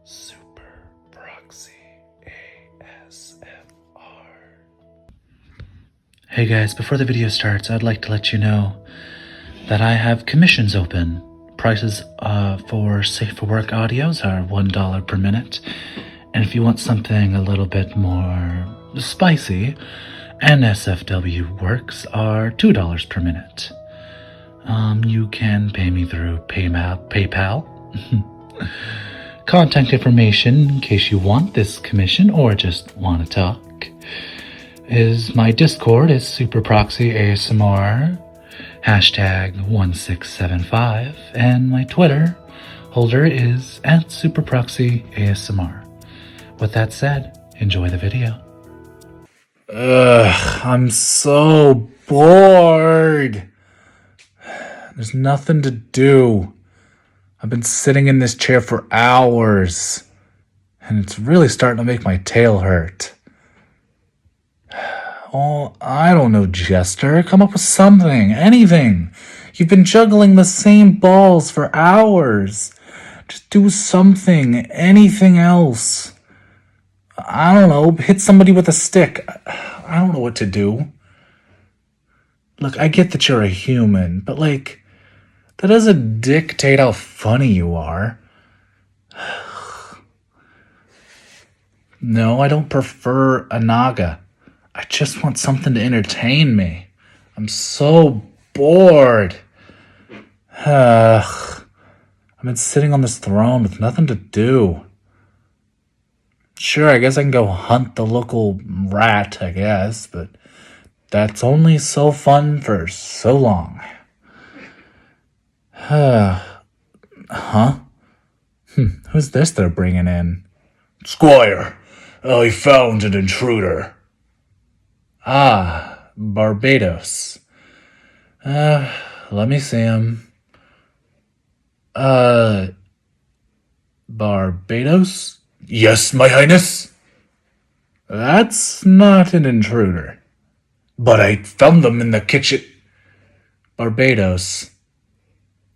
Super Proxy ASMR. Hey guys, before the video starts, I'd like to let you know that I have commissions open. Prices for Safe for Work audios are $1 per minute. And if you want something a little bit more spicy, NSFW works are $2 per minute. You can pay me through PayPal. Contact information, in case you want this commission or just want to talk, is my Discord is SuperProxy ASMR, #1675, and my Twitter holder is @SuperProxy ASMR. With that said, enjoy the video. I'm so bored. There's nothing to do. I've been sitting in this chair for hours, and it's really starting to make my tail hurt. Oh, I don't know, Jester. Come up with something, anything. You've been juggling the same balls for hours. Just do something, anything else. I don't know, hit somebody with a stick. I don't know what to do. Look, I get that you're a human, but that doesn't dictate how funny you are. No, I don't prefer a naga. I just want something to entertain me. I'm so bored. I've been sitting on this throne with nothing to do. Sure, I guess I can go hunt the local rat, I guess, but that's only so fun for so long. Huh? Who's this they're bringing in? Squire, I found an intruder. Ah, Barbados. Let me see him. Barbados? Yes, my highness. That's not an intruder. But I found them in the kitchen. Barbados.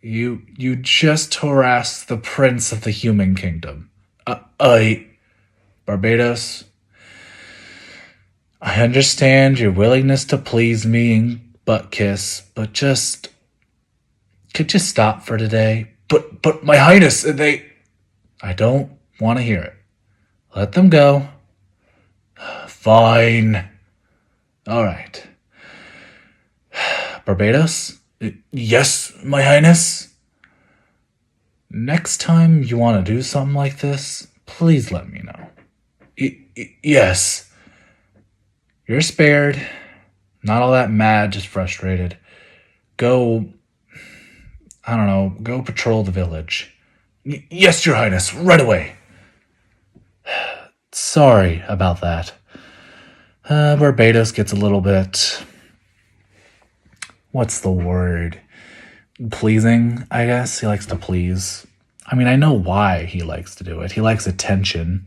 You just harassed the prince of the human kingdom. Barbados, I understand your willingness to please me and butt kiss, but could you stop for today? But my highness, I don't want to hear it. Let them go. Fine. All right. Barbados? Yes, my highness? Next time you want to do something like this, please let me know. Yes. You're spared. Not all that mad, just frustrated. Go patrol the village. Yes, your highness, right away. Sorry about that. Barbados gets a little bit... what's the word? Pleasing, I guess. He likes to please. I mean, I know why he likes to do it. He likes attention,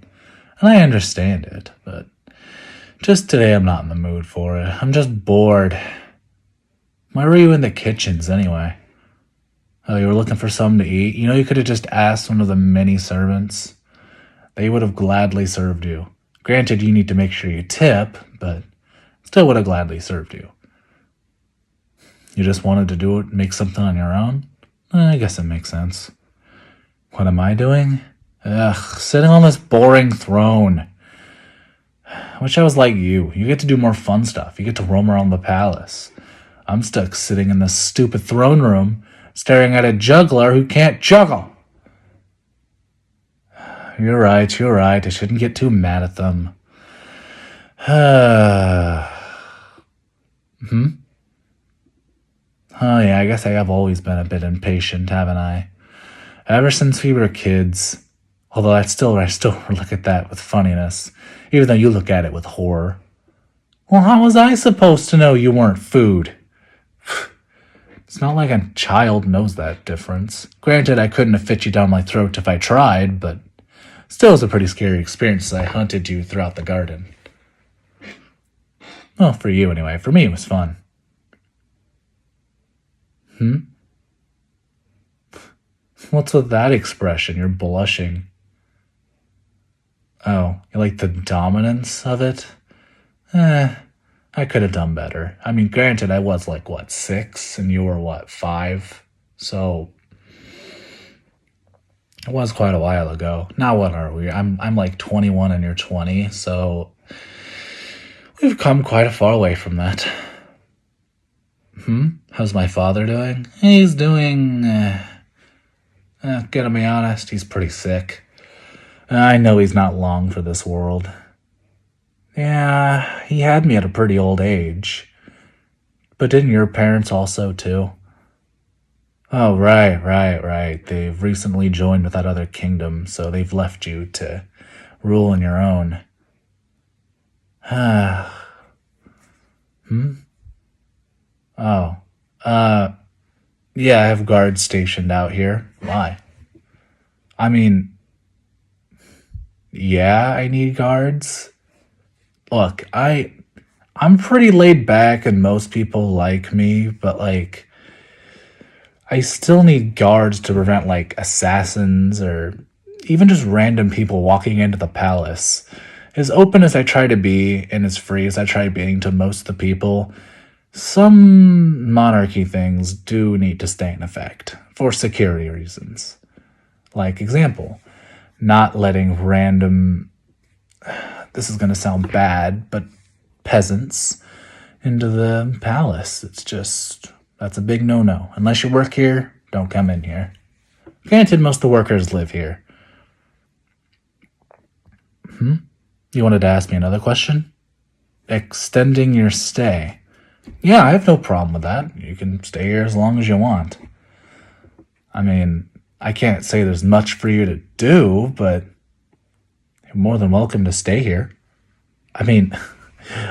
and I understand it, but just today I'm not in the mood for it. I'm just bored. Why were you in the kitchens anyway? Oh, you were looking for something to eat? You know, you could have just asked one of the many servants. They would have gladly served you. Granted, you need to make sure you tip, but still would have gladly served you. You just wanted to do it, make something on your own? I guess it makes sense. What am I doing? Sitting on this boring throne. I wish I was like you. You get to do more fun stuff. You get to roam around the palace. I'm stuck sitting in this stupid throne room, staring at a juggler who can't juggle. You're right. I shouldn't get too mad at them. Oh yeah, I guess I have always been a bit impatient, haven't I? Ever since we were kids. Although I still look at that with funniness, even though you look at it with horror. Well, how was I supposed to know you weren't food? It's not like a child knows that difference. Granted, I couldn't have fit you down my throat if I tried, but still was a pretty scary experience as I hunted you throughout the garden. Well, for you anyway. For me, it was fun. What's with that expression? You're blushing. Oh, you like the dominance of it? Eh, I could have done better. I mean, granted, I was like, what, 6, and you were, what, 5? So, it was quite a while ago. Now what are we? I'm like 21 and you're 20, so we've come quite a far away from that. How's my father doing? He's doing, gotta be honest, he's pretty sick. I know he's not long for this world. Yeah, he had me at a pretty old age. But didn't your parents also, too? Oh, right. They've recently joined with that other kingdom, so they've left you to rule on your own. Oh. Yeah, I have guards stationed out here. Why? I mean, yeah, I need guards. Look, I'm pretty laid back and most people like me, but like I still need guards to prevent like assassins or even just random people walking into the palace. As open as I try to be and as free as I try being to most of the people, some monarchy things do need to stay in effect for security reasons. Like, example, not letting random, this is going to sound bad, but peasants into the palace. It's just, that's a big no-no. Unless you work here, don't come in here. Granted, most of the workers live here. You wanted to ask me another question? Extending your stay. Yeah, I have no problem with that. You can stay here as long as you want. I mean, I can't say there's much for you to do, but you're more than welcome to stay here. I mean,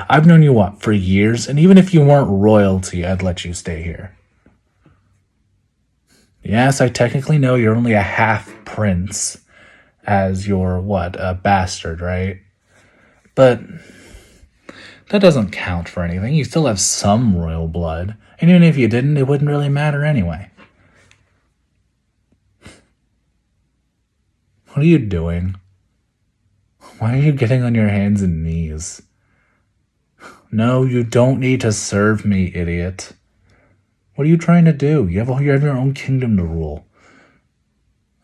I've known you, what, for years, and even if you weren't royalty, I'd let you stay here. Yes, I technically know you're only a half prince, as you're, what, a bastard, right? But that doesn't count for anything. You still have some royal blood. And even if you didn't, it wouldn't really matter anyway. What are you doing? Why are you getting on your hands and knees? No, you don't need to serve me, idiot. What are you trying to do? You have your own kingdom to rule.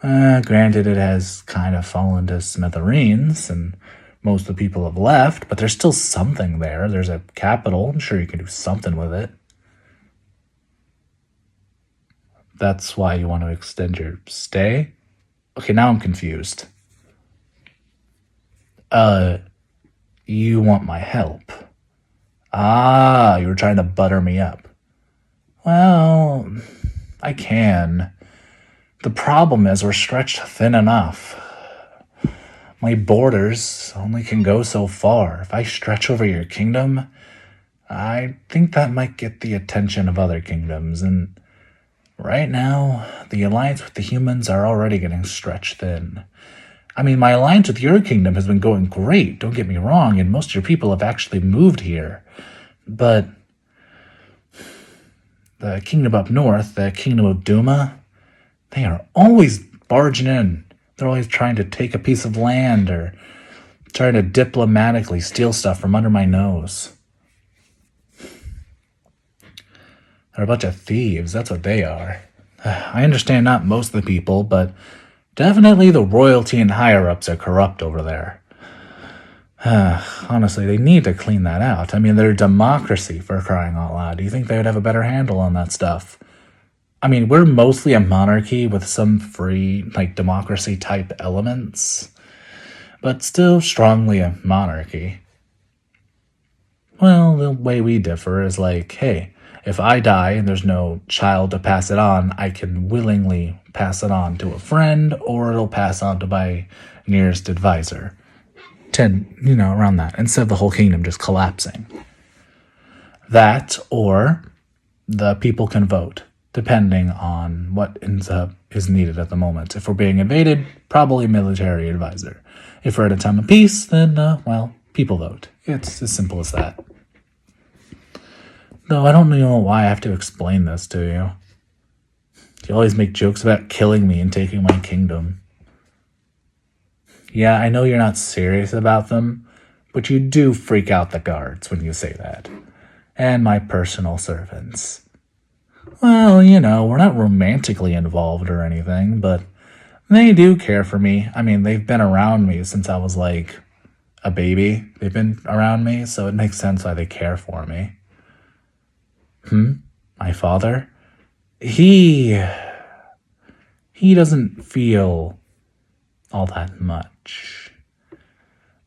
Granted, it has kind of fallen to smithereens, and most of the people have left, but there's still something there. There's a capital. I'm sure you can do something with it. That's why you want to extend your stay? Okay, now I'm confused. You want my help. Ah, you were trying to butter me up. Well, I can. The problem is we're stretched thin enough. My borders only can go so far. If I stretch over your kingdom, I think that might get the attention of other kingdoms, and right now, the alliance with the humans are already getting stretched thin. I mean, my alliance with your kingdom has been going great, don't get me wrong, and most of your people have actually moved here. But the kingdom up north, the kingdom of Duma, they are always barging in. They're always trying to take a piece of land or trying to diplomatically steal stuff from under my nose. They're a bunch of thieves, that's what they are. I understand not most of the people, but definitely the royalty and higher-ups are corrupt over there. Honestly, they need to clean that out. I mean, they're a democracy, for crying out loud. Do you think they would have a better handle on that stuff? I mean, we're mostly a monarchy with some free, like, democracy-type elements, but still strongly a monarchy. Well, the way we differ is like, hey, if I die and there's no child to pass it on, I can willingly pass it on to a friend, or it'll pass on to my nearest advisor. Around that, instead of the whole kingdom just collapsing. That, or the people can vote, depending on what ends up is needed at the moment. If we're being invaded, probably military advisor. If we're at a time of peace, then, people vote. It's as simple as that. Though I don't know why I have to explain this to you. You always make jokes about killing me and taking my kingdom. Yeah, I know you're not serious about them, but you do freak out the guards when you say that. And my personal servants. Well, we're not romantically involved or anything, but they do care for me. I mean, they've been around me since I was like a baby. They've been around me, so it makes sense why they care for me. My father? He he doesn't feel all that much.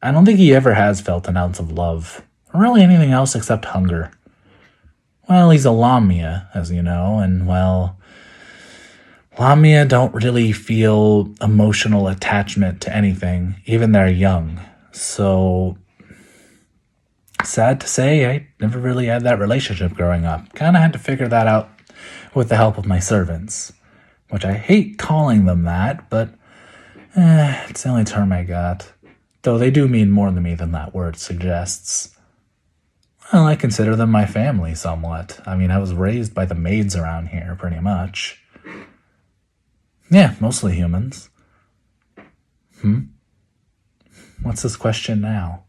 I don't think he ever has felt an ounce of love, or really anything else except hunger. Well, he's a Lamia, as you know, and well, Lamia don't really feel emotional attachment to anything, even they're young. So, sad to say, I never really had that relationship growing up. Kinda had to figure that out with the help of my servants. Which I hate calling them that, but it's the only term I got. Though they do mean more to me than that word suggests. Well, I consider them my family somewhat. I mean, I was raised by the maids around here, pretty much. Yeah, mostly humans. What's this question now?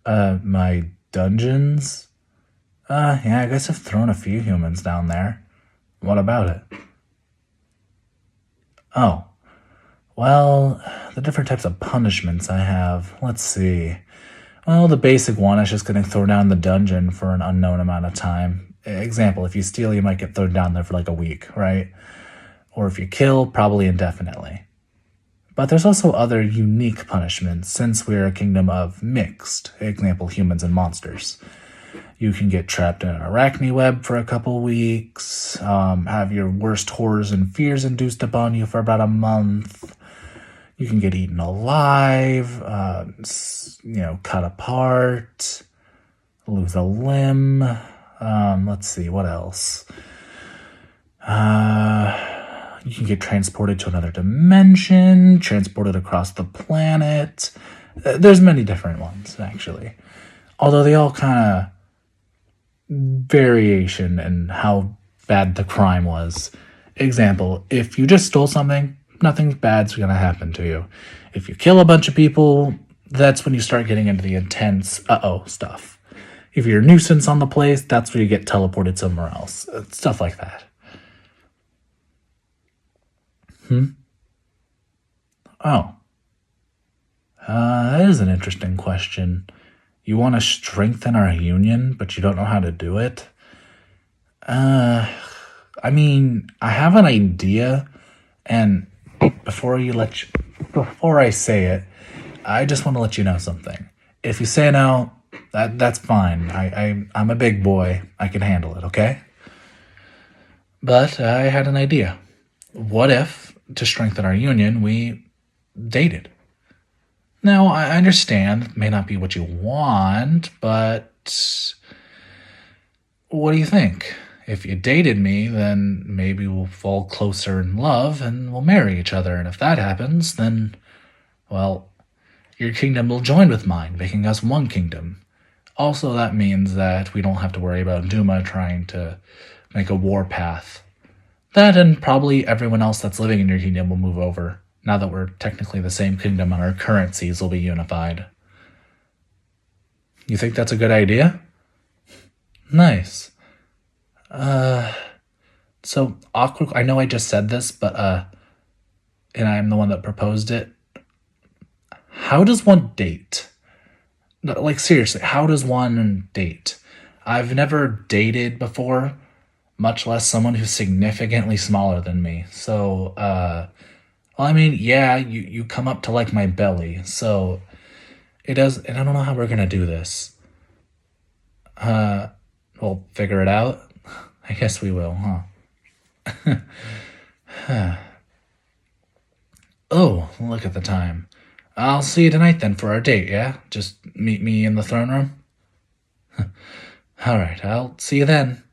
My dungeons? Yeah, I guess I've thrown a few humans down there. What about it? Oh, well, the different types of punishments I have. Let's see. Well, the basic one is just getting thrown down in the dungeon for an unknown amount of time. Example, if you steal, you might get thrown down there for like a week, right? Or if you kill, probably indefinitely. But there's also other unique punishments since we're a kingdom of mixed, example, humans and monsters. You can get trapped in an arachne web for a couple weeks, have your worst horrors and fears induced upon you for about a month. You can get eaten alive, cut apart, lose a limb. Let's see, what else? You can get transported to another dimension, transported across the planet. There's many different ones, actually. Although they all kind of variation in how bad the crime was. Example, if you just stole something, nothing bad's gonna happen to you. If you kill a bunch of people, that's when you start getting into the intense stuff. If you're a nuisance on the place, that's where you get teleported somewhere else. Stuff like that. Oh. That is an interesting question. You want to strengthen our union, but you don't know how to do it? I mean, I have an idea, and before I say it, I just want to let you know something. If you say no, that's fine. I'm a big boy. I can handle it, okay? But I had an idea. What if, to strengthen our union, we dated? Now, I understand it may not be what you want, but what do you think? If you dated me, then maybe we'll fall closer in love and we'll marry each other. And if that happens, then, well, your kingdom will join with mine, making us one kingdom. Also, that means that we don't have to worry about Duma trying to make a war path. That and probably everyone else that's living in your kingdom will move over. Now that we're technically the same kingdom and our currencies will be unified. You think that's a good idea? Nice. So awkward. I know I just said this, but and I'm the one that proposed it. How does one date? No, like seriously, how does one date? I've never dated before, much less someone who's significantly smaller than me. So, well, I mean, yeah, you come up to like my belly, so it does, and I don't know how we're gonna do this. We'll figure it out. I guess we will, huh? Oh, look at the time. I'll see you tonight then for our date, yeah? Just meet me in the throne room? Alright, I'll see you then.